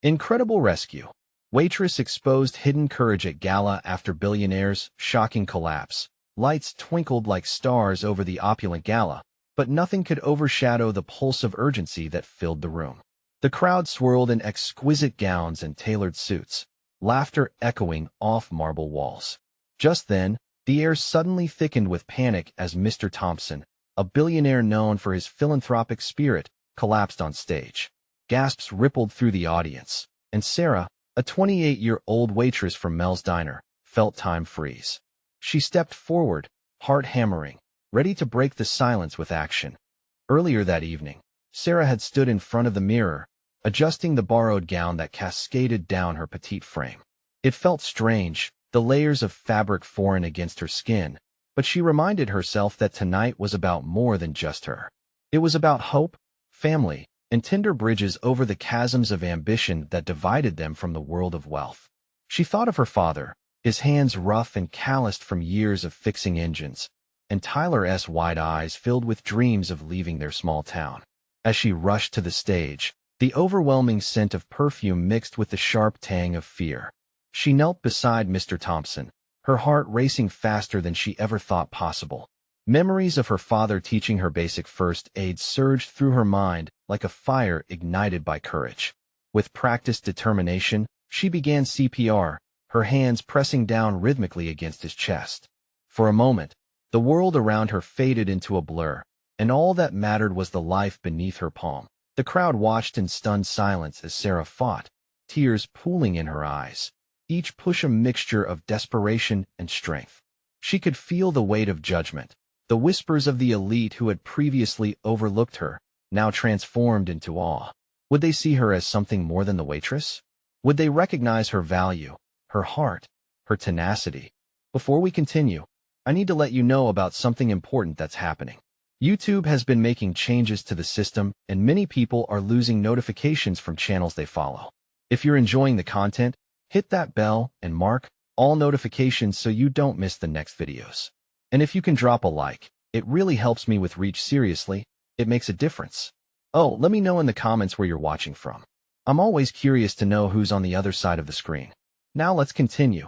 Incredible rescue. Waitress exposed hidden courage at Gala after Billionaire's shocking collapse. Lights twinkled like stars over the opulent Gala, but nothing could overshadow the pulse of urgency that filled the room. The crowd swirled in exquisite gowns and tailored suits, laughter echoing off marble walls. Just then, the air suddenly thickened with panic as Mr. Thompson, a billionaire known for his philanthropic spirit, collapsed on stage. Gasps rippled through the audience, and Sarah, a 28-year-old waitress from Mel's Diner, felt time freeze. She stepped forward, heart hammering, ready to break the silence with action. Earlier that evening, Sarah had stood in front of the mirror, adjusting the borrowed gown that cascaded down her petite frame. It felt strange, the layers of fabric foreign against her skin, but she reminded herself that tonight was about more than just her. It was about hope, family, and tender bridges over the chasms of ambition that divided them from the world of wealth. She thought of her father, his hands rough and calloused from years of fixing engines, and Tyler's wide eyes filled with dreams of leaving their small town. As she rushed to the stage, the overwhelming scent of perfume mixed with the sharp tang of fear. She knelt beside Mr. Thompson, her heart racing faster than she ever thought possible. Memories of her father teaching her basic first aid surged through her mind like a fire ignited by courage. With practiced determination, she began CPR, her hands pressing down rhythmically against his chest. For a moment, the world around her faded into a blur, and all that mattered was the life beneath her palm. The crowd watched in stunned silence as Sarah fought, tears pooling in her eyes, each push a mixture of desperation and strength. She could feel the weight of judgment, the whispers of the elite who had previously overlooked her, now transformed into awe. Would they see her as something more than the waitress? Would they recognize her value, her heart, her tenacity? Before we continue, I need to let you know about something important that's happening. YouTube has been making changes to the system, and many people are losing notifications from channels they follow. If you're enjoying the content, hit that bell and mark all notifications so you don't miss the next videos. And if you can drop a like, it really helps me with reach. Seriously, it makes a difference. Oh, let me know in the comments where you're watching from. I'm always curious to know who's on the other side of the screen. Now let's continue.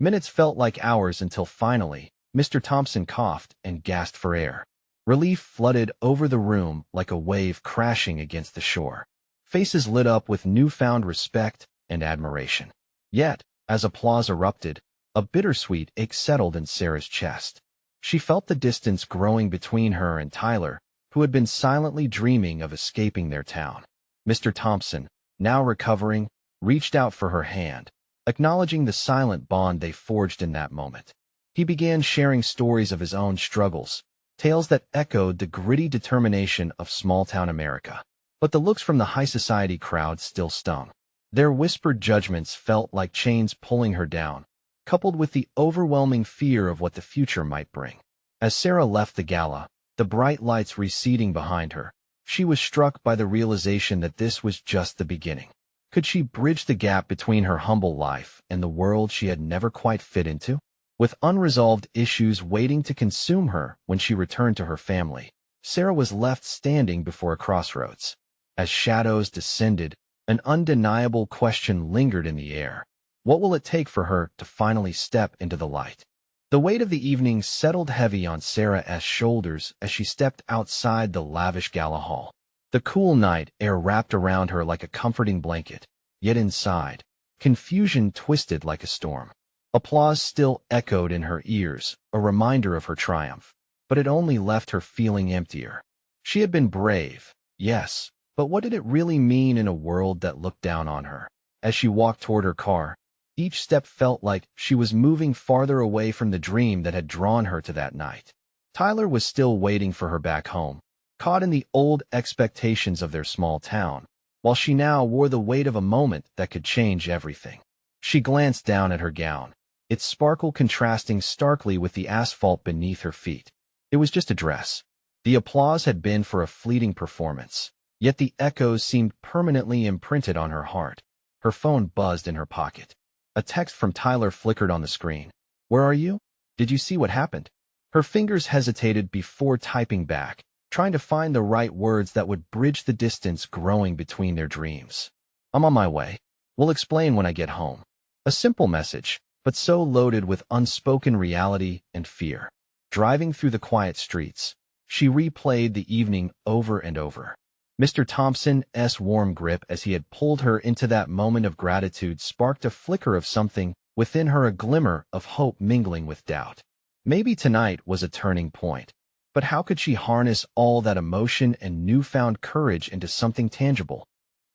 Minutes felt like hours until finally, Mr. Thompson coughed and gasped for air. Relief flooded over the room like a wave crashing against the shore. Faces lit up with newfound respect and admiration. Yet, as applause erupted, a bittersweet ache settled in Sarah's chest. She felt the distance growing between her and Tyler, who had been silently dreaming of escaping their town. Mr. Thompson, now recovering, reached out for her hand, acknowledging the silent bond they forged in that moment. He began sharing stories of his own struggles, tales that echoed the gritty determination of small-town America. But the looks from the high society crowd still stung. Their whispered judgments felt like chains pulling her down, coupled with the overwhelming fear of what the future might bring. As Sarah left the gala, the bright lights receding behind her, she was struck by the realization that this was just the beginning. Could she bridge the gap between her humble life and the world she had never quite fit into? With unresolved issues waiting to consume her when she returned to her family, Sarah was left standing before a crossroads. As shadows descended, an undeniable question lingered in the air. What will it take for her to finally step into the light? The weight of the evening settled heavy on Sarah's shoulders as she stepped outside the lavish gala hall. The cool night air wrapped around her like a comforting blanket, yet inside, confusion twisted like a storm. Applause still echoed in her ears, a reminder of her triumph, but it only left her feeling emptier. She had been brave, yes, but what did it really mean in a world that looked down on her? As she walked toward her car, each step felt like she was moving farther away from the dream that had drawn her to that night. Tyler was still waiting for her back home, caught in the old expectations of their small town, while she now wore the weight of a moment that could change everything. She glanced down at her gown, its sparkle contrasting starkly with the asphalt beneath her feet. It was just a dress. The applause had been for a fleeting performance, yet the echoes seemed permanently imprinted on her heart. Her phone buzzed in her pocket. A text from Tyler flickered on the screen. "Where are you? Did you see what happened?" Her fingers hesitated before typing back, trying to find the right words that would bridge the distance growing between their dreams. "I'm on my way. We'll explain when I get home. A simple message, but so loaded with unspoken reality and fear. Driving through the quiet streets, she replayed the evening over and over. Mr. Thompson's warm grip as he had pulled her into that moment of gratitude sparked a flicker of something within her, a glimmer of hope mingling with doubt. Maybe tonight was a turning point. But how could she harness all that emotion and newfound courage into something tangible?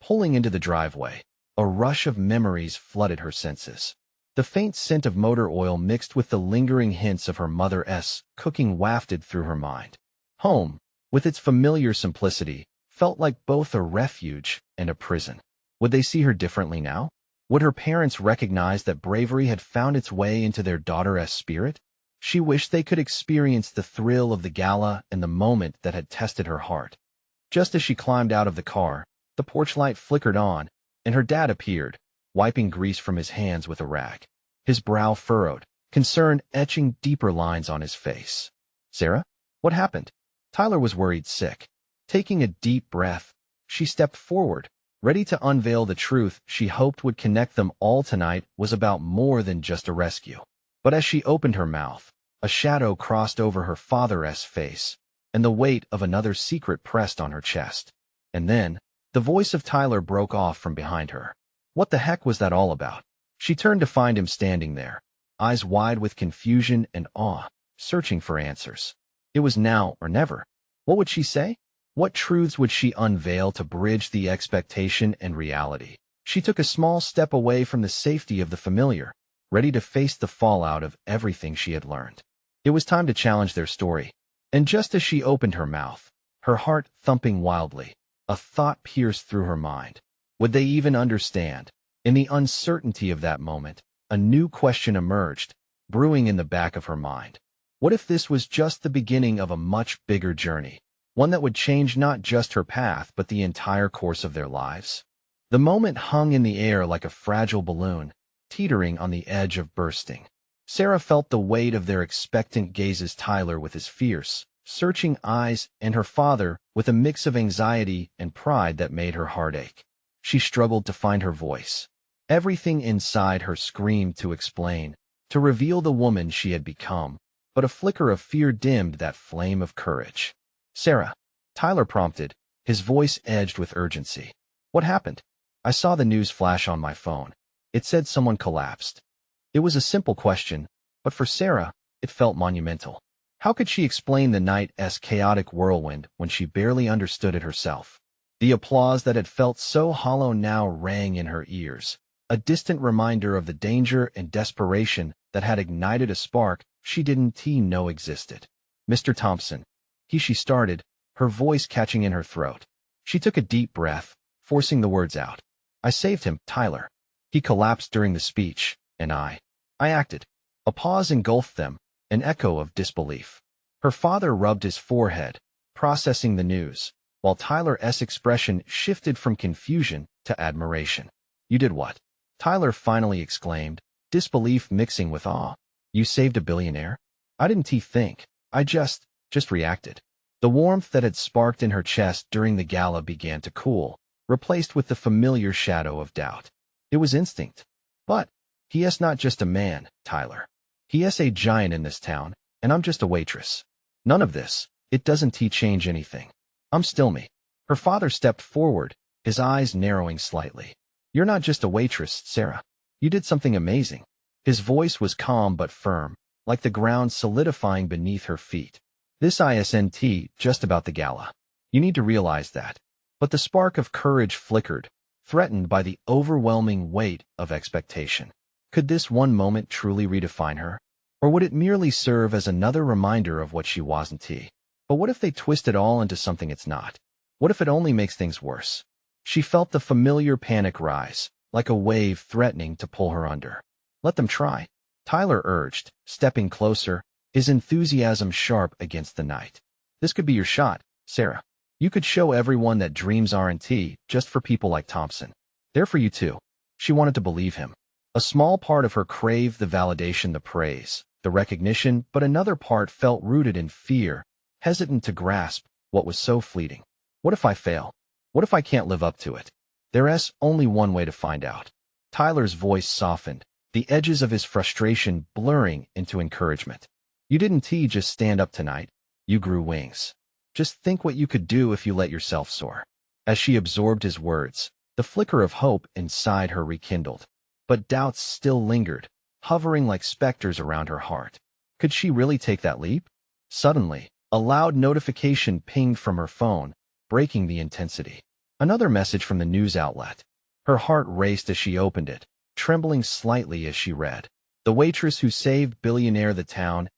Pulling into the driveway, a rush of memories flooded her senses. The faint scent of motor oil mixed with the lingering hints of her mother's cooking wafted through her mind. Home, with its familiar simplicity, felt like both a refuge and a prison. Would they see her differently now? Would her parents recognize that bravery had found its way into their daughter's spirit? She wished they could experience the thrill of the gala and the moment that had tested her heart. Just as she climbed out of the car, the porch light flickered on, and her dad appeared, wiping grease from his hands with a rag. His brow furrowed, concern etching deeper lines on his face. "Sarah? What happened?" Tyler was worried sick. Taking a deep breath, she stepped forward, ready to unveil the truth she hoped would connect them all. Tonight was about more than just a rescue. But as she opened her mouth, a shadow crossed over her father's face, and the weight of another secret pressed on her chest. And then, the voice of Tyler broke off from behind her. What the heck was that all about? She turned to find him standing there, eyes wide with confusion and awe, searching for answers. It was now or never. What would she say? What truths would she unveil to bridge the expectation and reality? She took a small step away from the safety of the familiar, ready to face the fallout of everything she had learned. It was time to challenge their story. And just as she opened her mouth, her heart thumping wildly, a thought pierced through her mind. Would they even understand? In the uncertainty of that moment, a new question emerged, brewing in the back of her mind. What if this was just the beginning of a much bigger journey? One that would change not just her path but the entire course of their lives? The moment hung in the air like a fragile balloon, teetering on the edge of bursting. Sarah felt the weight of their expectant gazes, Tyler with his fierce, searching eyes, and her father with a mix of anxiety and pride that made her heart ache. She struggled to find her voice. Everything inside her screamed to explain, to reveal the woman she had become, but a flicker of fear dimmed that flame of courage. "Sarah," Tyler prompted, his voice edged with urgency. "What happened?" "I saw the news flash on my phone. It said someone collapsed." It was a simple question, but for Sarah, it felt monumental. How could she explain the night's chaotic whirlwind when she barely understood it herself? The applause that had felt so hollow now rang in her ears, a distant reminder of the danger and desperation that had ignited a spark she didn't know existed. "Mr. Thompson," she started, her voice catching in her throat. She took a deep breath, forcing the words out. "I saved him, Tyler. He collapsed during the speech, and I acted." A pause engulfed them, an echo of disbelief. Her father rubbed his forehead, processing the news, while Tyler's expression shifted from confusion to admiration. "You did what?" Tyler finally exclaimed, disbelief mixing with awe. "You saved a billionaire?" "I didn't think. I just reacted." The warmth that had sparked in her chest during the gala began to cool, replaced with the familiar shadow of doubt. It was instinct. "But he is not just a man, Tyler. He is a giant in this town, and I'm just a waitress. None of this, it doesn't change anything. I'm still me." Her father stepped forward, his eyes narrowing slightly. "You're not just a waitress, Sarah. You did something amazing." His voice was calm but firm, like the ground solidifying beneath her feet. "This isn't just about the gala. You need to realize that." But the spark of courage flickered, threatened by the overwhelming weight of expectation. Could this one moment truly redefine her? Or would it merely serve as another reminder of what she wasn't? But what if they twist it all into something it's not? What if it only makes things worse? She felt the familiar panic rise, like a wave threatening to pull her under. "Let them try," Tyler urged, stepping closer, his enthusiasm sharp against the night. "This could be your shot, Sarah. You could show everyone that dreams aren't just for people like Thompson. They're for you too." She wanted to believe him. A small part of her craved the validation, the praise, the recognition, but another part felt rooted in fear, hesitant to grasp what was so fleeting. What if I fail? What if I can't live up to it? There's only one way to find out. Tyler's voice softened, the edges of his frustration blurring into encouragement. You didn't just stand up tonight. You grew wings. Just think what you could do if you let yourself soar. As she absorbed his words, the flicker of hope inside her rekindled. But doubts still lingered, hovering like specters around her heart. Could she really take that leap? Suddenly, a loud notification pinged from her phone, breaking the intensity. Another message from the news outlet. Her heart raced as she opened it, trembling slightly as she read. The waitress who saved Billionaire the town's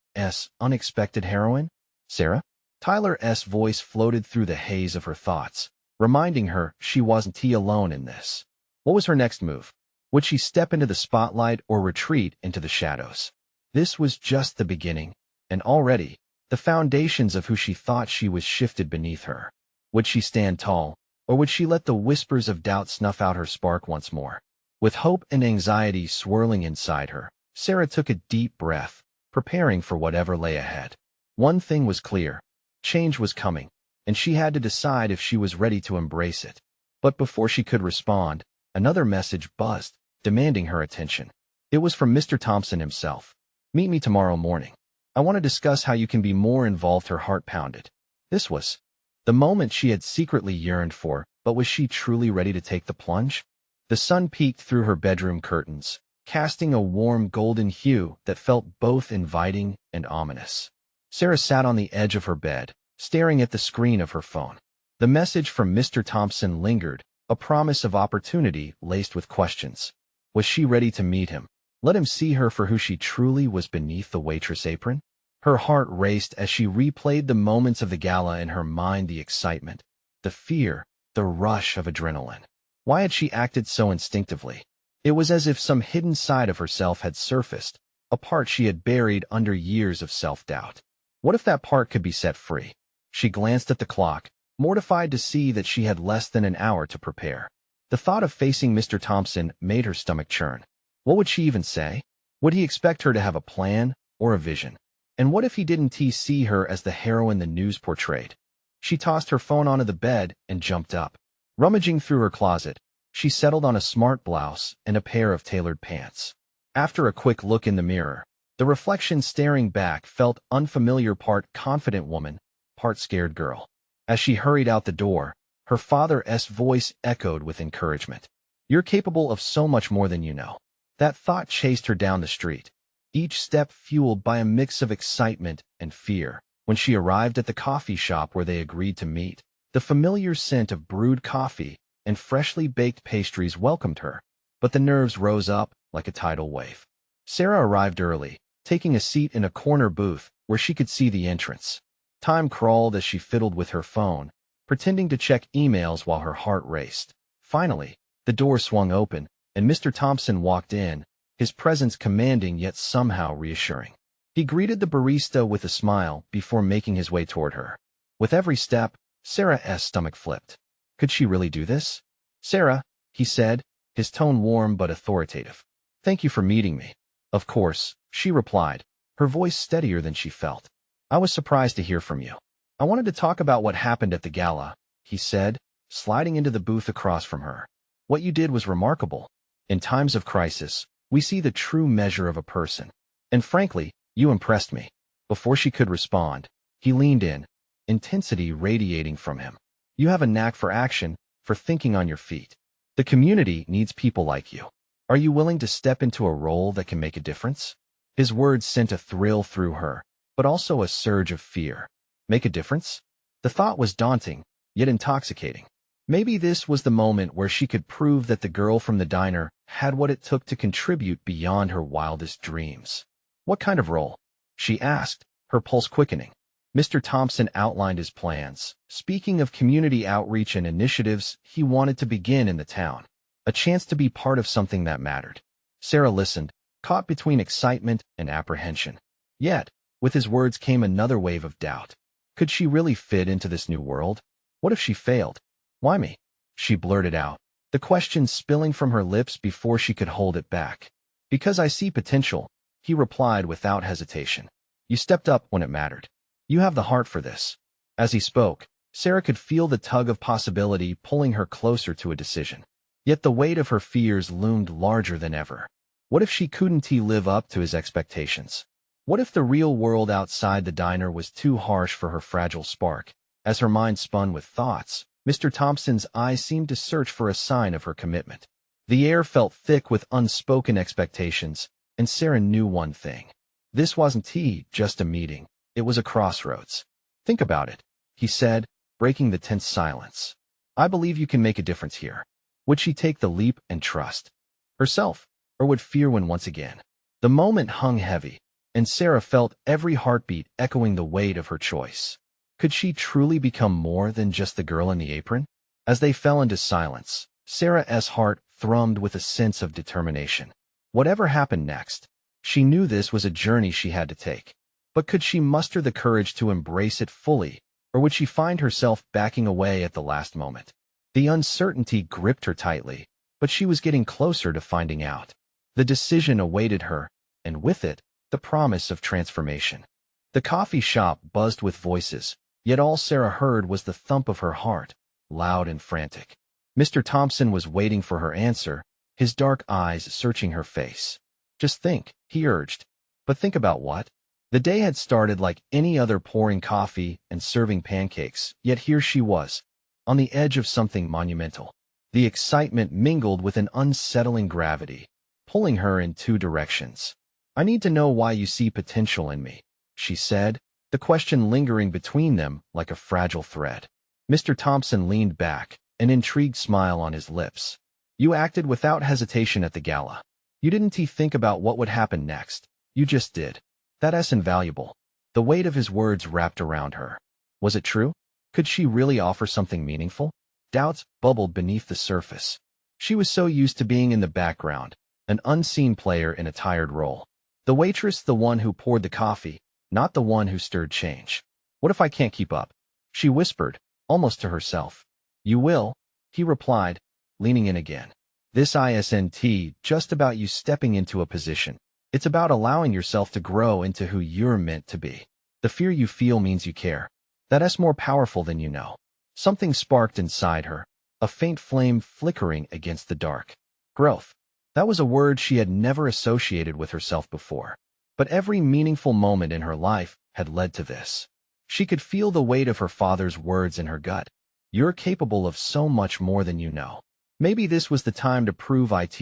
unexpected heroine? Sarah? Tyler's voice floated through the haze of her thoughts, reminding her she wasn't alone in this. What was her next move? Would she step into the spotlight or retreat into the shadows? This was just the beginning, and already, the foundations of who she thought she was shifted beneath her. Would she stand tall, or would she let the whispers of doubt snuff out her spark once more? With hope and anxiety swirling inside her, Sarah took a deep breath, preparing for whatever lay ahead. One thing was clear. Change was coming, and she had to decide if she was ready to embrace it. But before she could respond, another message buzzed, demanding her attention. It was from Mr. Thompson himself. Meet me tomorrow morning. I want to discuss how you can be more involved. Her heart pounded. This was the moment she had secretly yearned for, but was she truly ready to take the plunge? The sun peeked through her bedroom curtains, casting a warm golden hue that felt both inviting and ominous. Sarah sat on the edge of her bed, staring at the screen of her phone. The message from Mr. Thompson lingered, a promise of opportunity laced with questions. Was she ready to meet him? Let him see her for who she truly was beneath the waitress apron? Her heart raced as she replayed the moments of the gala in her mind, the excitement, the fear, the rush of adrenaline. Why had she acted so instinctively? It was as if some hidden side of herself had surfaced, a part she had buried under years of self-doubt. What if that part could be set free? She glanced at the clock, mortified to see that she had less than an hour to prepare. The thought of facing Mr. Thompson made her stomach churn. What would she even say? Would he expect her to have a plan or a vision? And what if he didn't see her as the heroine the news portrayed? She tossed her phone onto the bed and jumped up. Rummaging through her closet, she settled on a smart blouse and a pair of tailored pants. After a quick look in the mirror, the reflection staring back felt unfamiliar, part confident woman, part scared girl. As she hurried out the door, her father's voice echoed with encouragement. You're capable of so much more than you know. That thought chased her down the street, each step fueled by a mix of excitement and fear. When she arrived at the coffee shop where they agreed to meet, the familiar scent of brewed coffee and freshly baked pastries welcomed her, but the nerves rose up like a tidal wave. Sarah arrived early, taking a seat in a corner booth where she could see the entrance. Time crawled as she fiddled with her phone, pretending to check emails while her heart raced. Finally, the door swung open, and Mr. Thompson walked in, his presence commanding yet somehow reassuring. He greeted the barista with a smile before making his way toward her. With every step, Sarah's stomach flipped. Could she really do this? Sarah, he said, his tone warm but authoritative. Thank you for meeting me. Of course, she replied, her voice steadier than she felt. I was surprised to hear from you. I wanted to talk about what happened at the gala, he said, sliding into the booth across from her. What you did was remarkable. In times of crisis, we see the true measure of a person. And frankly, you impressed me. Before she could respond, he leaned in, intensity radiating from him. You have a knack for action, for thinking on your feet. The community needs people like you. Are you willing to step into a role that can make a difference? His words sent a thrill through her, but also a surge of fear. Make a difference? The thought was daunting, yet intoxicating. Maybe this was the moment where she could prove that the girl from the diner had what it took to contribute beyond her wildest dreams. What kind of role? She asked, her pulse quickening. Mr. Thompson outlined his plans, speaking of community outreach and initiatives he wanted to begin in the town. A chance to be part of something that mattered. Sarah listened, caught between excitement and apprehension. Yet, with his words came another wave of doubt. Could she really fit into this new world? What if she failed? Why me? She blurted out, the question spilling from her lips before she could hold it back. Because I see potential, he replied without hesitation. You stepped up when it mattered. You have the heart for this. As he spoke, Sarah could feel the tug of possibility pulling her closer to a decision. Yet the weight of her fears loomed larger than ever. What if she couldn't live up to his expectations? What if the real world outside the diner was too harsh for her fragile spark? As her mind spun with thoughts, Mr. Thompson's eyes seemed to search for a sign of her commitment. The air felt thick with unspoken expectations, and Sarah knew one thing. This wasn't just a meeting. It was a crossroads. Think about it, he said, breaking the tense silence. I believe you can make a difference here. Would she take the leap and trust herself, or would fear win once again? The moment hung heavy, and Sarah felt every heartbeat echoing the weight of her choice. Could she truly become more than just the girl in the apron? As they fell into silence, Sarah's heart thrummed with a sense of determination. Whatever happened next, she knew this was a journey she had to take. But could she muster the courage to embrace it fully, or would she find herself backing away at the last moment? The uncertainty gripped her tightly, but she was getting closer to finding out. The decision awaited her, and with it, the promise of transformation. The coffee shop buzzed with voices, yet all Sarah heard was the thump of her heart, loud and frantic. Mr. Thompson was waiting for her answer, his dark eyes searching her face. Just think, he urged. But think about what? The day had started like any other, pouring coffee and serving pancakes, yet here she was, on the edge of something monumental. The excitement mingled with an unsettling gravity, pulling her in two directions. I need to know why you see potential in me, she said, the question lingering between them like a fragile thread. Mr. Thompson leaned back, an intrigued smile on his lips. You acted without hesitation at the gala. You didn't think about what would happen next. You just did. That's invaluable. The weight of his words wrapped around her. Was it true? Could she really offer something meaningful? Doubts bubbled beneath the surface. She was so used to being in the background, an unseen player in a tired role. The waitress, the one who poured the coffee, not the one who stirred change. What if I can't keep up? She whispered, almost to herself. You will, he replied, leaning in again. This isn't just about you stepping into a position. It's about allowing yourself to grow into who you're meant to be. The fear you feel means you care. That's more powerful than you know. Something sparked inside her, a faint flame flickering against the dark. Growth. That was a word she had never associated with herself before. But every meaningful moment in her life had led to this. She could feel the weight of her father's words in her gut. You're capable of so much more than you know. Maybe this was the time to prove it.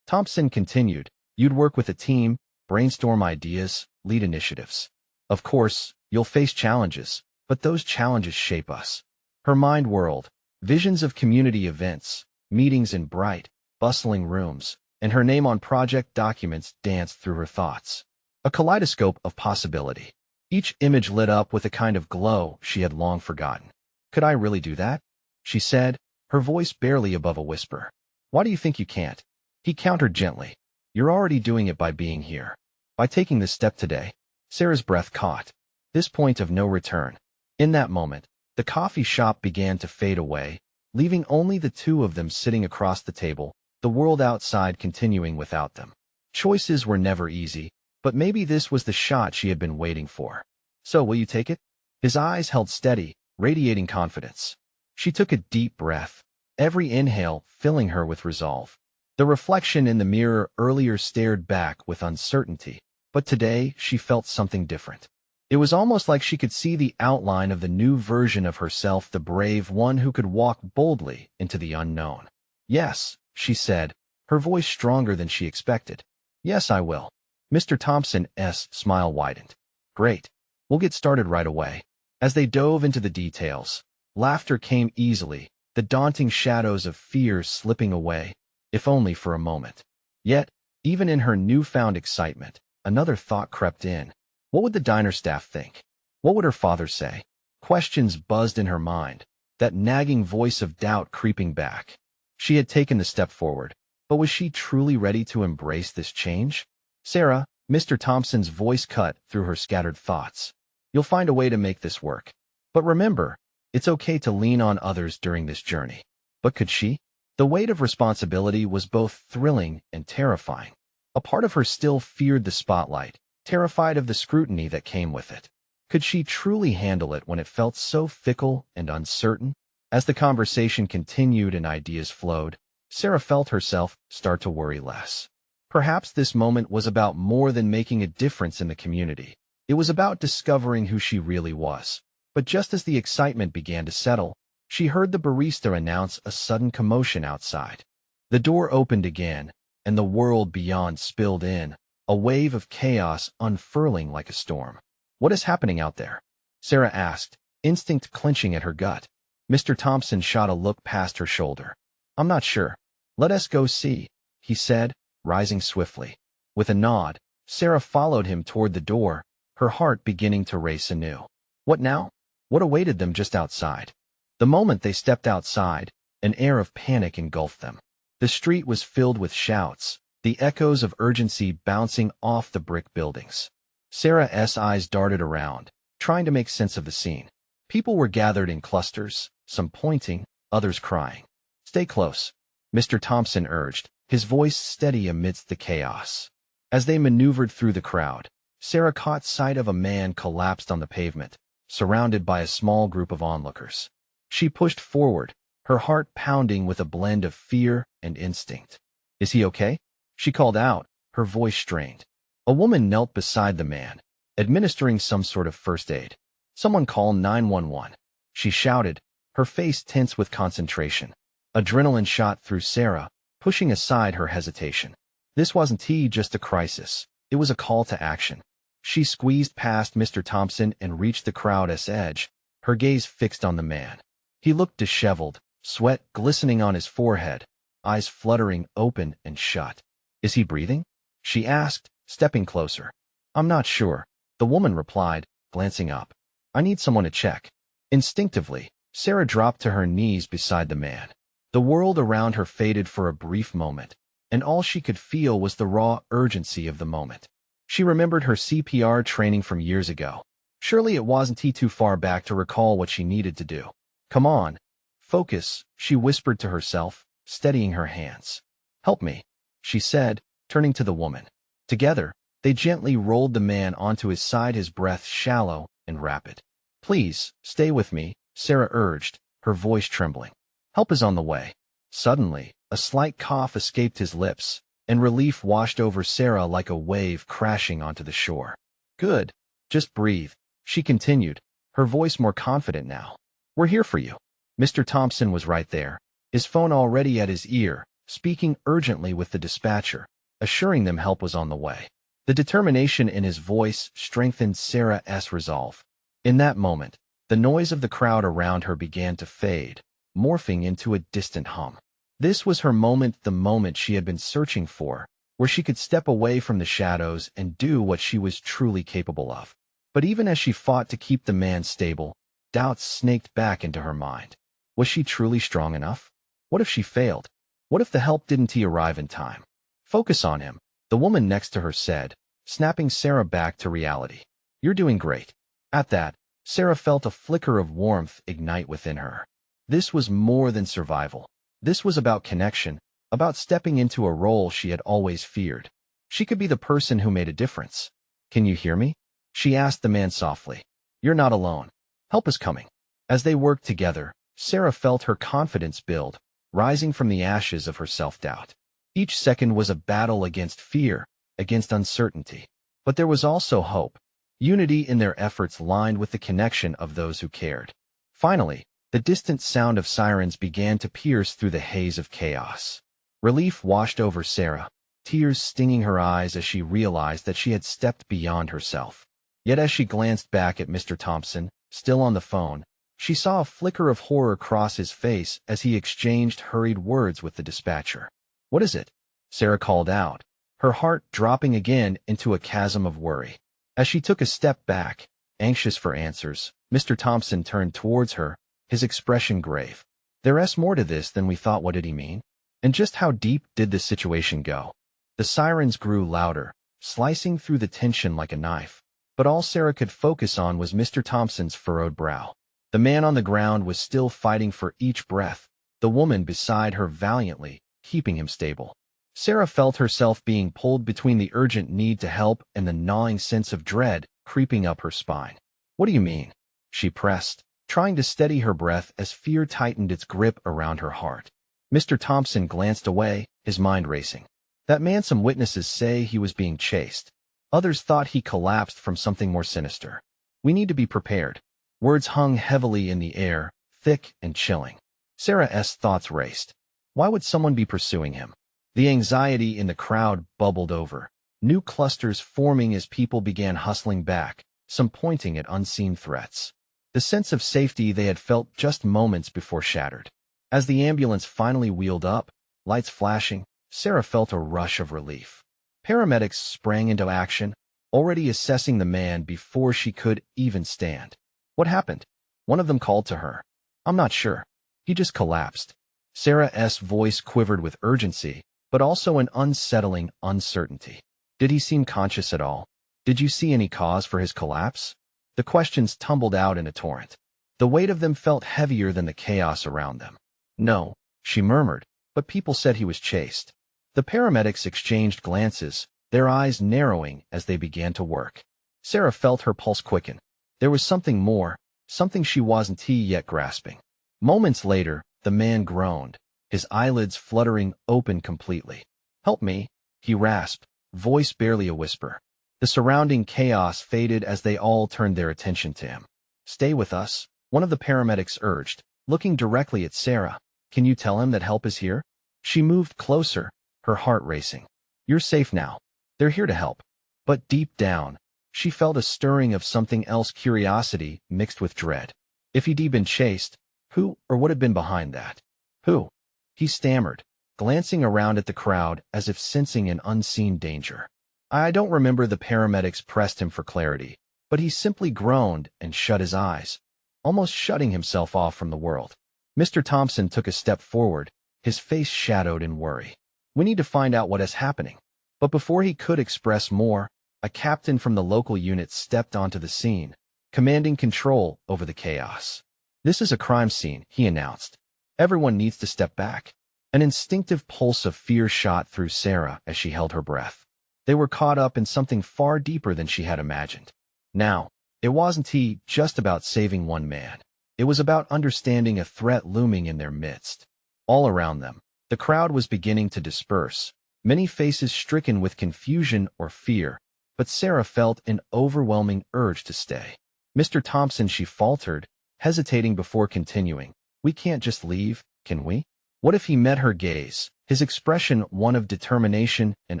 Thompson continued. You'd work with a team, brainstorm ideas, lead initiatives. Of course, you'll face challenges, but those challenges shape us. Her mind whirled, visions of community events, meetings in bright, bustling rooms, and her name on project documents danced through her thoughts. A kaleidoscope of possibility. Each image lit up with a kind of glow she had long forgotten. Could I really do that? She said, her voice barely above a whisper. Why do you think you can't? He countered gently. You're already doing it by being here. By taking this step today. Sarah's breath caught. This point of no return. In that moment, the coffee shop began to fade away, leaving only the two of them sitting across the table, the world outside continuing without them. Choices were never easy, but maybe this was the shot she had been waiting for. So will you take it? His eyes held steady, radiating confidence. She took a deep breath, every inhale filling her with resolve. The reflection in the mirror earlier stared back with uncertainty, but today she felt something different. It was almost like she could see the outline of the new version of herself, the brave one who could walk boldly into the unknown. Yes, she said, her voice stronger than she expected. Yes, I will. Mr. Thompson's smile widened. Great. We'll get started right away. As they dove into the details, laughter came easily, the daunting shadows of fear slipping away, if only for a moment. Yet, even in her newfound excitement, another thought crept in. What would the diner staff think? What would her father say? Questions buzzed in her mind, that nagging voice of doubt creeping back. She had taken the step forward, but was she truly ready to embrace this change? Sarah, Mr. Thompson's voice cut through her scattered thoughts. You'll find a way to make this work. But remember, it's okay to lean on others during this journey. But could she? The weight of responsibility was both thrilling and terrifying. A part of her still feared the spotlight, terrified of the scrutiny that came with it. Could she truly handle it when it felt so fickle and uncertain? As the conversation continued and ideas flowed, Sarah felt herself start to worry less. Perhaps this moment was about more than making a difference in the community. It was about discovering who she really was. But just as the excitement began to settle, she heard the barista announce a sudden commotion outside. The door opened again, and the world beyond spilled in, a wave of chaos unfurling like a storm. "What is happening out there?" Sarah asked, instinct clenching at her gut. Mr. Thompson shot a look past her shoulder. "I'm not sure. Let us go see," he said, rising swiftly. With a nod, Sarah followed him toward the door, her heart beginning to race anew. What now? What awaited them just outside? The moment they stepped outside, an air of panic engulfed them. The street was filled with shouts, the echoes of urgency bouncing off the brick buildings. Sarah's eyes darted around, trying to make sense of the scene. People were gathered in clusters, some pointing, others crying. "Stay close," Mr. Thompson urged, his voice steady amidst the chaos. As they maneuvered through the crowd, Sarah caught sight of a man collapsed on the pavement, surrounded by a small group of onlookers. She pushed forward, her heart pounding with a blend of fear and instinct. "Is he okay?" she called out, her voice strained. A woman knelt beside the man, administering some sort of first aid. "Someone call 911, she shouted, her face tense with concentration. Adrenaline shot through Sarah, pushing aside her hesitation. This wasn't just a crisis. It was a call to action. She squeezed past Mr. Thompson and reached the crowd's edge, her gaze fixed on the man. He looked disheveled, sweat glistening on his forehead, eyes fluttering open and shut. "Is he breathing?" she asked, stepping closer. "I'm not sure," the woman replied, glancing up. "I need someone to check." Instinctively, Sarah dropped to her knees beside the man. The world around her faded for a brief moment, and all she could feel was the raw urgency of the moment. She remembered her CPR training from years ago. Surely it wasn't too far back to recall what she needed to do. "Come on. Focus," she whispered to herself, steadying her hands. "Help me," she said, turning to the woman. Together, they gently rolled the man onto his side, his breath shallow and rapid. "Please, stay with me," Sarah urged, her voice trembling. "Help is on the way." Suddenly, a slight cough escaped his lips, and relief washed over Sarah like a wave crashing onto the shore. "Good. Just breathe," she continued, her voice more confident now. "We're here for you." Mr. Thompson was right there, his phone already at his ear, speaking urgently with the dispatcher, assuring them help was on the way. The determination in his voice strengthened Sarah's resolve. In that moment, the noise of the crowd around her began to fade, morphing into a distant hum. This was her moment, the moment she had been searching for, where she could step away from the shadows and do what she was truly capable of. But even as she fought to keep the man stable, doubts snaked back into her mind. Was she truly strong enough? What if she failed? What if the help didn't arrive in time? "Focus on him," the woman next to her said, snapping Sarah back to reality. "You're doing great." At that, Sarah felt a flicker of warmth ignite within her. This was more than survival. This was about connection, about stepping into a role she had always feared. She could be the person who made a difference. "Can you hear me?" she asked the man softly. "You're not alone. Help is coming." As they worked together, Sarah felt her confidence build, rising from the ashes of her self-doubt. Each second was a battle against fear, against uncertainty. But there was also hope. Unity in their efforts lined with the connection of those who cared. Finally, the distant sound of sirens began to pierce through the haze of chaos. Relief washed over Sarah, tears stinging her eyes as she realized that she had stepped beyond herself. Yet as she glanced back at Mr. Thompson, still on the phone, she saw a flicker of horror cross his face as he exchanged hurried words with the dispatcher. "What is it?" Sarah called out, her heart dropping again into a chasm of worry. As she took a step back, anxious for answers, Mr. Thompson turned towards her, his expression grave. "There's more to this than we thought. What did he mean? And just how deep did this situation go?" The sirens grew louder, slicing through the tension like a knife. But all Sarah could focus on was Mr. Thompson's furrowed brow. The man on the ground was still fighting for each breath, the woman beside her valiantly, keeping him stable. Sarah felt herself being pulled between the urgent need to help and the gnawing sense of dread creeping up her spine. "What do you mean?" she pressed, trying to steady her breath as fear tightened its grip around her heart. Mr. Thompson glanced away, his mind racing. That man, some witnesses say he was being chased. Others thought he collapsed from something more sinister. We need to be prepared. Words hung heavily in the air, thick and chilling. Sarah's thoughts raced. Why would someone be pursuing him? The anxiety in the crowd bubbled over. New clusters forming as people began hustling back, some pointing at unseen threats. The sense of safety they had felt just moments before shattered. As the ambulance finally wheeled up, lights flashing, Sarah felt a rush of relief. Paramedics sprang into action, already assessing the man before she could even stand. What happened? One of them called to her. I'm not sure. He just collapsed. Sarah's voice quivered with urgency, but also an unsettling uncertainty. Did he seem conscious at all? Did you see any cause for his collapse? The questions tumbled out in a torrent. The weight of them felt heavier than the chaos around them. No, she murmured, but people said he was chased. The paramedics exchanged glances, their eyes narrowing as they began to work. Sarah felt her pulse quicken. There was something more, something she wasn't yet grasping. Moments later, the man groaned, his eyelids fluttering open completely. Help me, he rasped, voice barely a whisper. The surrounding chaos faded as they all turned their attention to him. Stay with us, one of the paramedics urged, looking directly at Sarah. Can you tell him that help is here? She moved closer, her heart racing. You're safe now. They're here to help. But deep down, she felt a stirring of something else, curiosity mixed with dread. If he'd been chased, who or what had been behind that? Who? He stammered, glancing around at the crowd as if sensing an unseen danger. I don't remember. The paramedics pressed him for clarity, but he simply groaned and shut his eyes, almost shutting himself off from the world. Mr. Thompson took a step forward, his face shadowed in worry. We need to find out what is happening. But before he could express more, a captain from the local unit stepped onto the scene, commanding control over the chaos. This is a crime scene, he announced. Everyone needs to step back. An instinctive pulse of fear shot through Sarah as she held her breath. They were caught up in something far deeper than she had imagined. Now, it wasn't just about saving one man. It was about understanding a threat looming in their midst. All around them, the crowd was beginning to disperse, many faces stricken with confusion or fear, but Sarah felt an overwhelming urge to stay. Mr. Thompson, she faltered, hesitating before continuing. We can't just leave, can we? What if he met her gaze, his expression one of determination and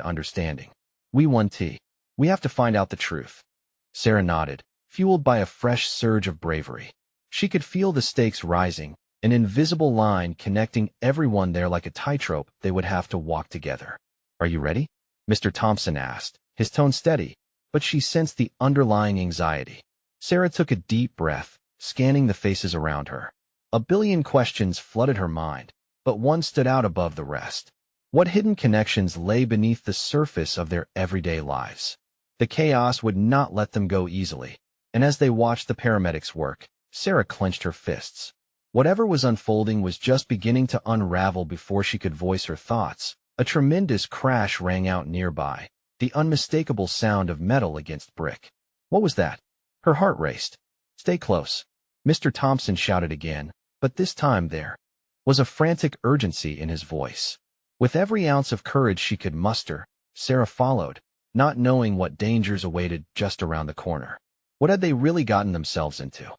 understanding? We have to find out the truth. Sarah nodded, fueled by a fresh surge of bravery. She could feel the stakes rising, an invisible line connecting everyone there like a tightrope they would have to walk together. Are you ready? Mr. Thompson asked, his tone steady, but she sensed the underlying anxiety. Sarah took a deep breath, scanning the faces around her. A billion questions flooded her mind, but one stood out above the rest. What hidden connections lay beneath the surface of their everyday lives? The chaos would not let them go easily, and as they watched the paramedics work, Sarah clenched her fists. Whatever was unfolding was just beginning to unravel before she could voice her thoughts. A tremendous crash rang out nearby, the unmistakable sound of metal against brick. What was that? Her heart raced. Stay close. Mr. Thompson shouted again, but this time there was a frantic urgency in his voice. With every ounce of courage she could muster, Sarah followed, not knowing what dangers awaited just around the corner. What had they really gotten themselves into?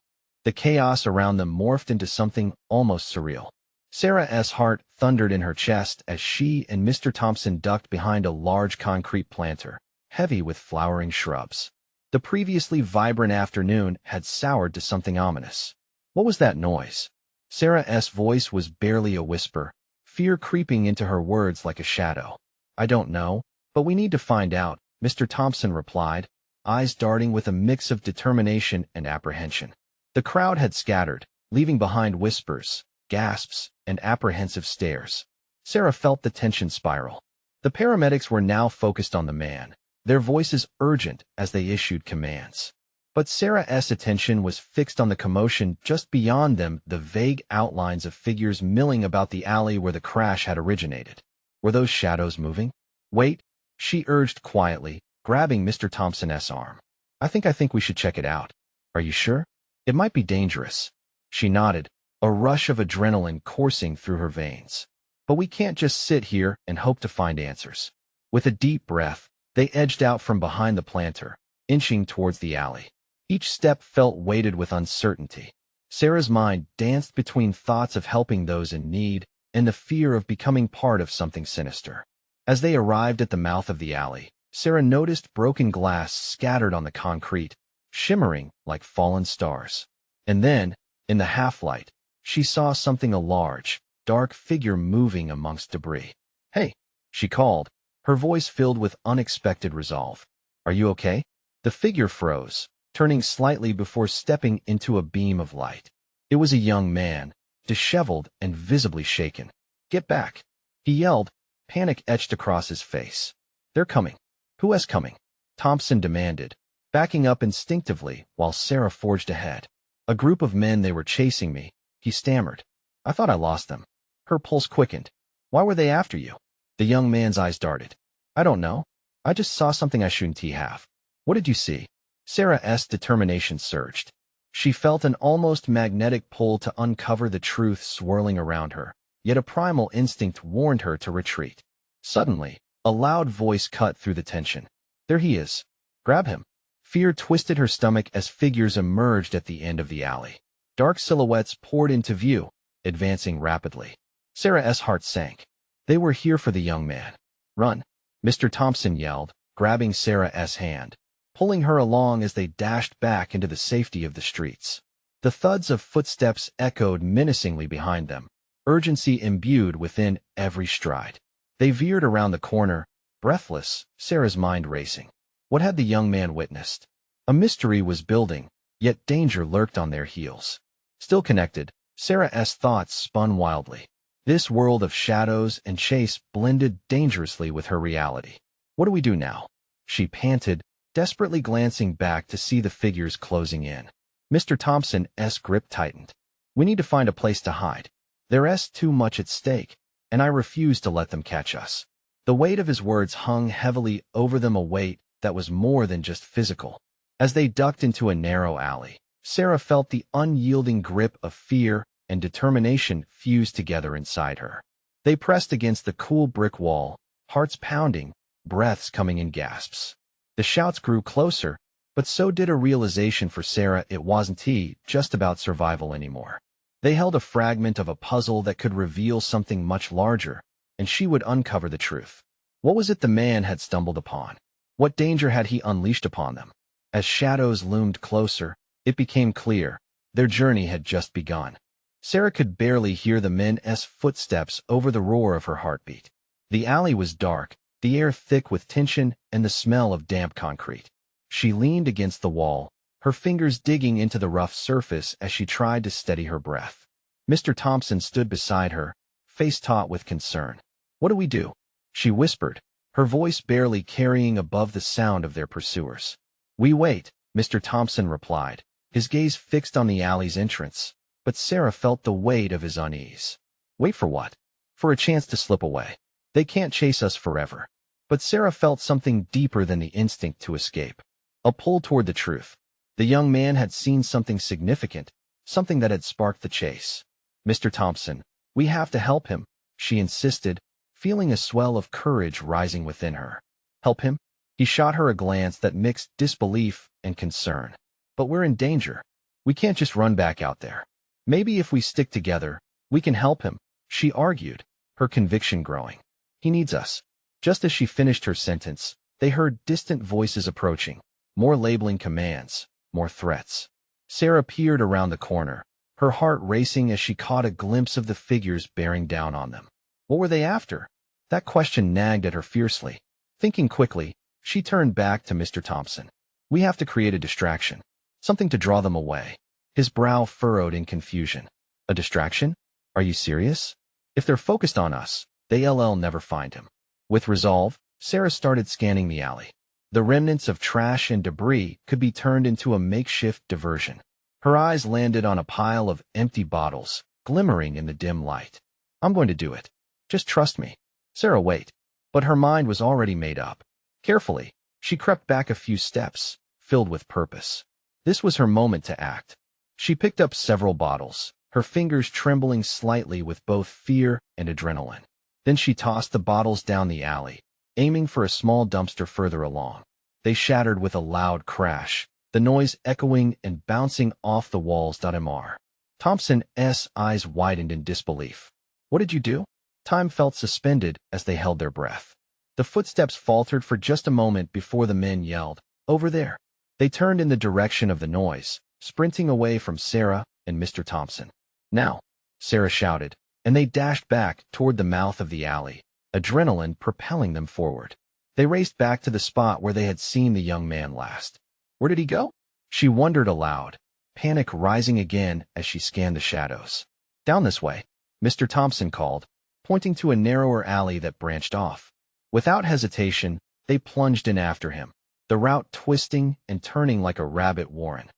The chaos around them morphed into something almost surreal. Sarah's heart thundered in her chest as she and Mr. Thompson ducked behind a large concrete planter, heavy with flowering shrubs. The previously vibrant afternoon had soured to something ominous. What was that noise? Sarah's voice was barely a whisper, fear creeping into her words like a shadow. I don't know, but we need to find out, Mr. Thompson replied, eyes darting with a mix of determination and apprehension. The crowd had scattered, leaving behind whispers, gasps, and apprehensive stares. Sarah felt the tension spiral. The paramedics were now focused on the man, their voices urgent as they issued commands. But Sarah's attention was fixed on the commotion just beyond them, the vague outlines of figures milling about the alley where the crash had originated. Were those shadows moving? Wait, she urged quietly, grabbing Mr. Thompson's arm. I think we should check it out. Are you sure? It might be dangerous. She nodded, a rush of adrenaline coursing through her veins. But we can't just sit here and hope to find answers. With a deep breath, they edged out from behind the planter, inching towards the alley. Each step felt weighted with uncertainty. Sarah's mind danced between thoughts of helping those in need and the fear of becoming part of something sinister. As they arrived at the mouth of the alley, Sarah noticed broken glass scattered on the concrete, shimmering like fallen stars. And then, in the half-light, she saw something, a large, dark figure moving amongst debris. "Hey," she called, her voice filled with unexpected resolve. "Are you okay?" The figure froze, turning slightly before stepping into a beam of light. It was a young man, disheveled and visibly shaken. "Get back," he yelled, panic etched across his face. "They're coming." "Who is coming?" Thompson demanded, backing up instinctively while Sarah forged ahead. "A group of men. They were chasing me," he stammered. "I thought I lost them." Her pulse quickened. "Why were they after you?" The young man's eyes darted. "I don't know. I just saw something I shouldn't have." "What did you see?" Sarah's determination surged. She felt an almost magnetic pull to uncover the truth swirling around her, yet a primal instinct warned her to retreat. Suddenly, a loud voice cut through the tension. "There he is. Grab him." Fear twisted her stomach as figures emerged at the end of the alley. Dark silhouettes poured into view, advancing rapidly. Sarah's heart sank. They were here for the young man. "Run," Mr. Thompson yelled, grabbing Sarah's hand, pulling her along as they dashed back into the safety of the streets. The thuds of footsteps echoed menacingly behind them, urgency imbued within every stride. They veered around the corner, breathless, Sarah's mind racing. What had the young man witnessed? A mystery was building, yet danger lurked on their heels. Still connected, Sarah's thoughts spun wildly. This world of shadows and chase blended dangerously with her reality. "What do we do now?" she panted, desperately glancing back to see the figures closing in. Mr. Thompson's grip tightened. "We need to find a place to hide. There's too much at stake, and I refuse to let them catch us." The weight of his words hung heavily over them, a weight that was more than just physical. As they ducked into a narrow alley, Sarah felt the unyielding grip of fear and determination fused together inside her. They pressed against the cool brick wall, hearts pounding, breaths coming in gasps. The shouts grew closer, but so did a realization for Sarah. It wasn't just about survival anymore. They held a fragment of a puzzle that could reveal something much larger, and she would uncover the truth. What was it the man had stumbled upon? What danger had he unleashed upon them? As shadows loomed closer, it became clear their journey had just begun. Sarah could barely hear the men's footsteps over the roar of her heartbeat. The alley was dark, the air thick with tension and the smell of damp concrete. She leaned against the wall, her fingers digging into the rough surface as she tried to steady her breath. Mr. Thompson stood beside her, face taut with concern. "What do we do?" she whispered, her voice barely carrying above the sound of their pursuers. "We wait," Mr. Thompson replied, his gaze fixed on the alley's entrance, but Sarah felt the weight of his unease. "Wait for what?" "For a chance to slip away. They can't chase us forever." But Sarah felt something deeper than the instinct to escape. A pull toward the truth. The young man had seen something significant, something that had sparked the chase. "Mr. Thompson, we have to help him," she insisted, feeling a swell of courage rising within her. "Help him?" He shot her a glance that mixed disbelief and concern. "But we're in danger. We can't just run back out there. Maybe if we stick together, we can help him," she argued, her conviction growing. "He needs us." Just as she finished her sentence, they heard distant voices approaching, more labeling commands, more threats. Sarah peered around the corner, her heart racing as she caught a glimpse of the figures bearing down on them. What were they after? That question nagged at her fiercely. Thinking quickly, she turned back to Mr. Thompson. "We have to create a distraction, something to draw them away." His brow furrowed in confusion. "A distraction? Are you serious? If they're focused on us, they'll never find him." With resolve, Sarah started scanning the alley. The remnants of trash and debris could be turned into a makeshift diversion. Her eyes landed on a pile of empty bottles, glimmering in the dim light. "I'm going to do it. Just trust me." Sarah waited, but her mind was already made up. Carefully, she crept back a few steps, filled with purpose. This was her moment to act. She picked up several bottles, her fingers trembling slightly with both fear and adrenaline. Then she tossed the bottles down the alley, aiming for a small dumpster further along. They shattered with a loud crash, the noise echoing and bouncing off the walls. Mr. Thompson's eyes widened in disbelief. What did you do? Time felt suspended as they held their breath. The footsteps faltered for just a moment before the men yelled, "Over there!" They turned in the direction of the noise, sprinting away from Sarah and Mr. Thompson. "Now!" Sarah shouted, and they dashed back toward the mouth of the alley, adrenaline propelling them forward. They raced back to the spot where they had seen the young man last. Where did he go? She wondered aloud, panic rising again as she scanned the shadows. "Down this way," Mr. Thompson called, pointing to a narrower alley that branched off. Without hesitation, they plunged in after him, the route twisting and turning like a rabbit warren.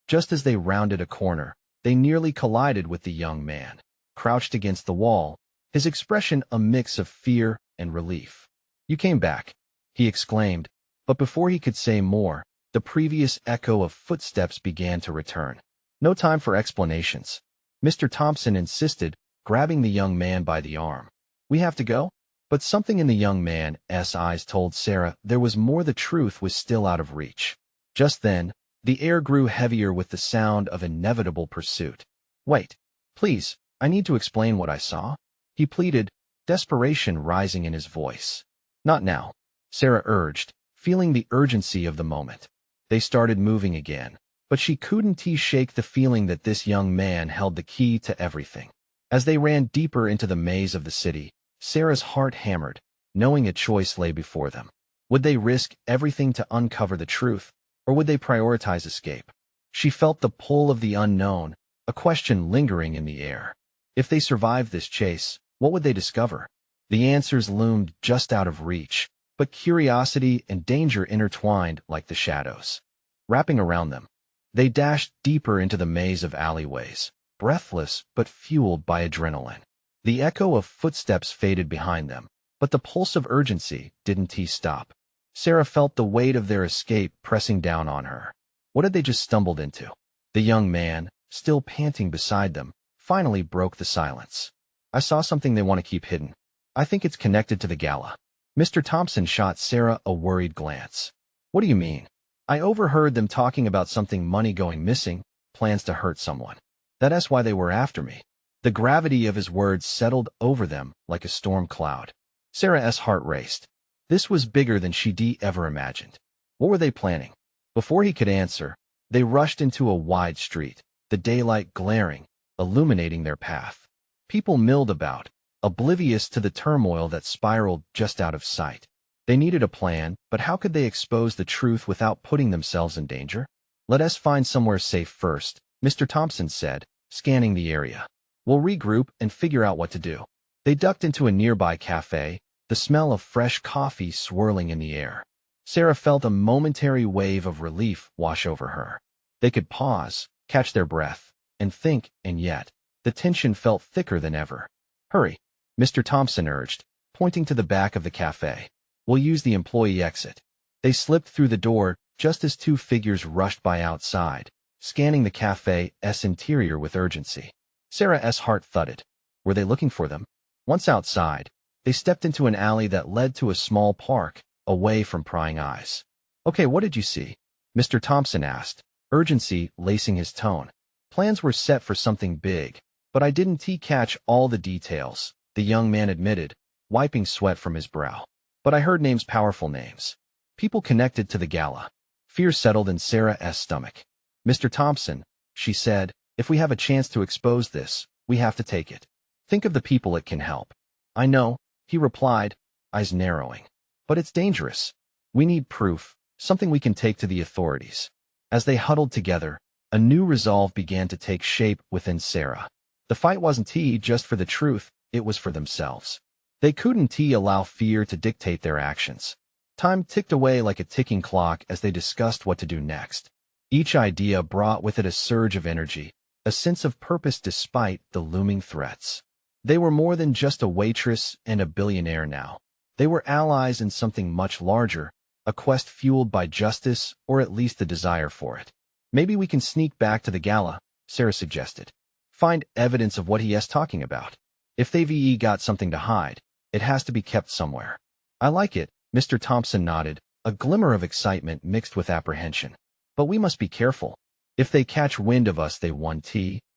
Just as they rounded a corner, they nearly collided with the young man, crouched against the wall, his expression a mix of fear and relief. "You came back," he exclaimed, but before he could say more, the previous echo of footsteps began to return. "No time for explanations," Mr. Thompson insisted, grabbing the young man by the arm. "We have to go?" But something in the young man's eyes told Sarah there was more. The truth was still out of reach. Just then, the air grew heavier with the sound of inevitable pursuit. "Wait, please, I need to explain what I saw," he pleaded, desperation rising in his voice. "Not now," Sarah urged, feeling the urgency of the moment. They started moving again, but she couldn't shake the feeling that this young man held the key to everything. As they ran deeper into the maze of the city, Sarah's heart hammered, knowing a choice lay before them. Would they risk everything to uncover the truth, or would they prioritize escape? She felt the pull of the unknown, a question lingering in the air. If they survived this chase, what would they discover? The answers loomed just out of reach, but curiosity and danger intertwined like the shadows, wrapping around them. They dashed deeper into the maze of alleyways, breathless but fueled by adrenaline. The echo of footsteps faded behind them, but the pulse of urgency didn't stop. Sarah felt the weight of their escape pressing down on her. What had they just stumbled into? The young man, still panting beside them, finally broke the silence. "I saw something they want to keep hidden. I think it's connected to the gala." Mr. Thompson shot Sarah a worried glance. "What do you mean?" "I overheard them talking about something money going missing, plans to hurt someone. That's why they were after me." The gravity of his words settled over them like a storm cloud. Sarah's heart raced. This was bigger than she'd ever imagined. What were they planning? Before he could answer, they rushed into a wide street, the daylight glaring, illuminating their path. People milled about, oblivious to the turmoil that spiraled just out of sight. They needed a plan, but how could they expose the truth without putting themselves in danger? "Let us find somewhere safe first," Mr. Thompson said, scanning the area. "We'll regroup and figure out what to do." They ducked into a nearby cafe, the smell of fresh coffee swirling in the air. Sarah felt a momentary wave of relief wash over her. They could pause, catch their breath, and think, and yet, the tension felt thicker than ever. "Hurry," Mr. Thompson urged, pointing to the back of the cafe. "We'll use the employee exit." They slipped through the door just as two figures rushed by outside, scanning the cafe's interior with urgency. Sarah's heart thudded. Were they looking for them? Once outside, they stepped into an alley that led to a small park, away from prying eyes. "Okay, what did you see?" Mr. Thompson asked, urgency lacing his tone. "Plans were set for something big, but I didn't catch all the details," the young man admitted, wiping sweat from his brow. "But I heard names, powerful names. People connected to the gala." Fear settled in Sarah's stomach. "Mr. Thompson," she said, "if we have a chance to expose this, we have to take it. Think of the people it can help." "I know," he replied, eyes narrowing. "But it's dangerous. We need proof, something we can take to the authorities." As they huddled together, a new resolve began to take shape within Sarah. The fight wasn't just for the truth, it was for themselves. They couldn't allow fear to dictate their actions. Time ticked away like a ticking clock as they discussed what to do next. Each idea brought with it a surge of energy, a sense of purpose despite the looming threats. They were more than just a waitress and a billionaire now. They were allies in something much larger, a quest fueled by justice, or at least the desire for it. "Maybe we can sneak back to the gala," Sarah suggested. "Find evidence of what he's talking about. If they've got something to hide, It has to be kept somewhere. I like it, Mr. Thompson nodded, a glimmer of excitement mixed with apprehension. But we must be careful. If they catch wind of us, they won't.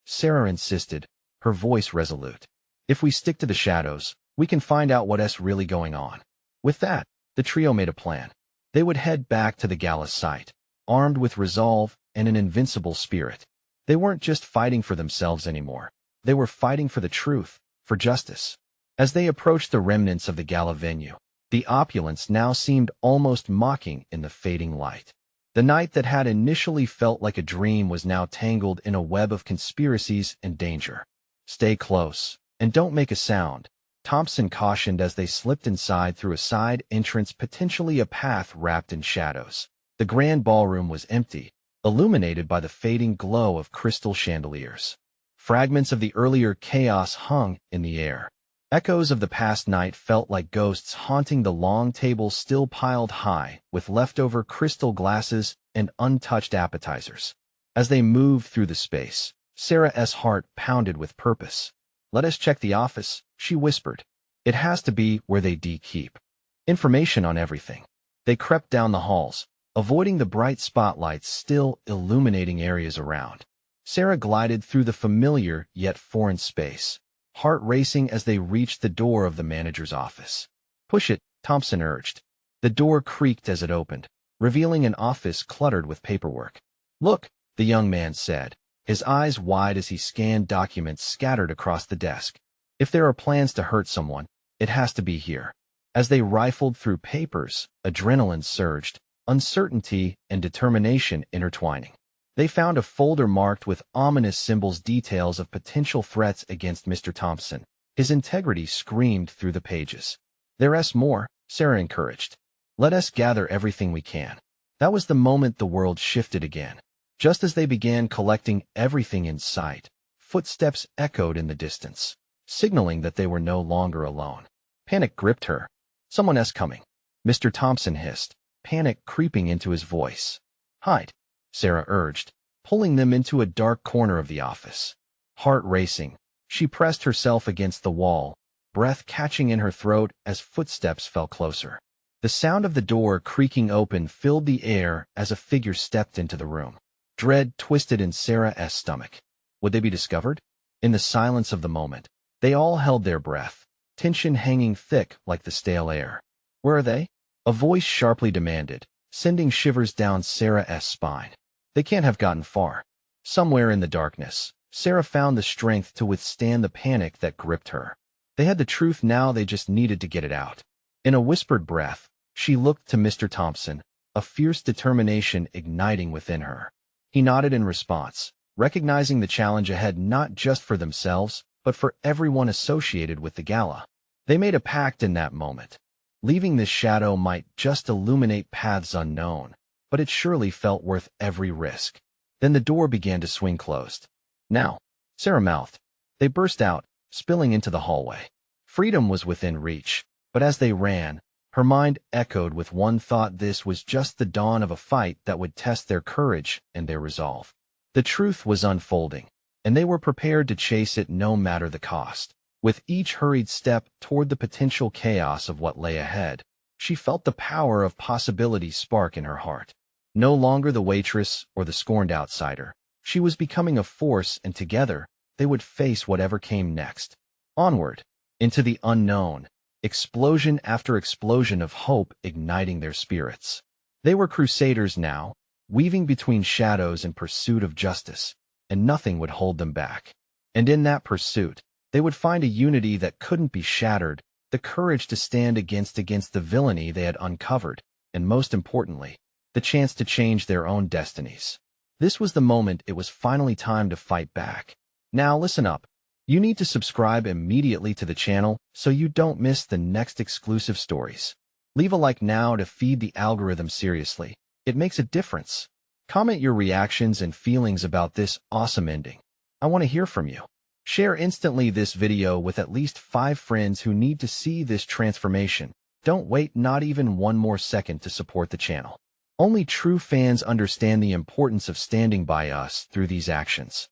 Sarah insisted, her voice resolute. If we stick to the shadows, we can find out what's really going on. With that, the trio made a plan. They would head back to the Gala site, armed with resolve and an invincible spirit. They weren't just fighting for themselves anymore. They were fighting for the truth, for justice. As they approached the remnants of the Gala venue, the opulence now seemed almost mocking in the fading light. The night that had initially felt like a dream was now tangled in a web of conspiracies and danger. Stay close, and don't make a sound, Thompson cautioned as they slipped inside through a side entrance, potentially a path wrapped in shadows. The grand ballroom was empty, illuminated by the fading glow of crystal chandeliers. Fragments of the earlier chaos hung in the air. Echoes of the past night felt like ghosts haunting the long tables still piled high with leftover crystal glasses and untouched appetizers. As they moved through the space, Sarah's heart pounded with purpose. "Let us check the office," she whispered. "It has to be where they keep information on everything." They crept down the halls, avoiding the bright spotlights still illuminating areas around. Sarah glided through the familiar yet foreign space, heart racing as they reached the door of the manager's office. "Push it," Thompson urged. The door creaked as it opened, revealing an office cluttered with paperwork. "Look," the young man said, his eyes wide as he scanned documents scattered across the desk. "If there are plans to hurt someone, it has to be here." As they rifled through papers, adrenaline surged, uncertainty and determination intertwining. They found a folder marked with ominous symbols, details of potential threats against Mr. Thompson. His integrity screamed through the pages. "There's more," Sarah encouraged. "Let us gather everything we can." That was the moment the world shifted again. Just as they began collecting everything in sight, footsteps echoed in the distance, signaling that they were no longer alone. Panic gripped her. "Someone's coming," Mr. Thompson hissed, panic creeping into his voice. "Hide," Sarah urged, pulling them into a dark corner of the office. Heart racing, she pressed herself against the wall, breath catching in her throat as footsteps fell closer. The sound of the door creaking open filled the air as a figure stepped into the room. Dread twisted in Sarah's stomach. Would they be discovered? In the silence of the moment, they all held their breath, tension hanging thick like the stale air. "Where are they?" a voice sharply demanded, sending shivers down Sarah's spine. "They can't have gotten far." Somewhere in the darkness, Sarah found the strength to withstand the panic that gripped her. They had the truth now, they just needed to get it out. In a whispered breath, she looked to Mr. Thompson, a fierce determination igniting within her. He nodded in response, recognizing the challenge ahead not just for themselves, but for everyone associated with the Gala. They made a pact in that moment. Leaving this shadow might just illuminate paths unknown, but it surely felt worth every risk. Then the door began to swing closed. "Now," Sarah mouthed. They burst out, spilling into the hallway. Freedom was within reach, but as they ran, her mind echoed with one thought: this was just the dawn of a fight that would test their courage and their resolve. The truth was unfolding, and they were prepared to chase it no matter the cost. With each hurried step toward the potential chaos of what lay ahead, she felt the power of possibility spark in her heart. No longer the waitress or the scorned outsider, she was becoming a force, and together, they would face whatever came next. Onward, into the unknown, explosion after explosion of hope igniting their spirits. They were crusaders now, weaving between shadows in pursuit of justice, and nothing would hold them back. And in that pursuit, they would find a unity that couldn't be shattered, the courage to stand against the villainy they had uncovered, and most importantly, the chance to change their own destinies. This was the moment it was finally time to fight back. Now listen up. You need to subscribe immediately to the channel so you don't miss the next exclusive stories. Leave a like now to feed the algorithm seriously. It makes a difference. Comment your reactions and feelings about this awesome ending. I want to hear from you. Share instantly this video with at least 5 friends who need to see this transformation. Don't wait not even one more second to support the channel. Only true fans understand the importance of standing by us through these actions.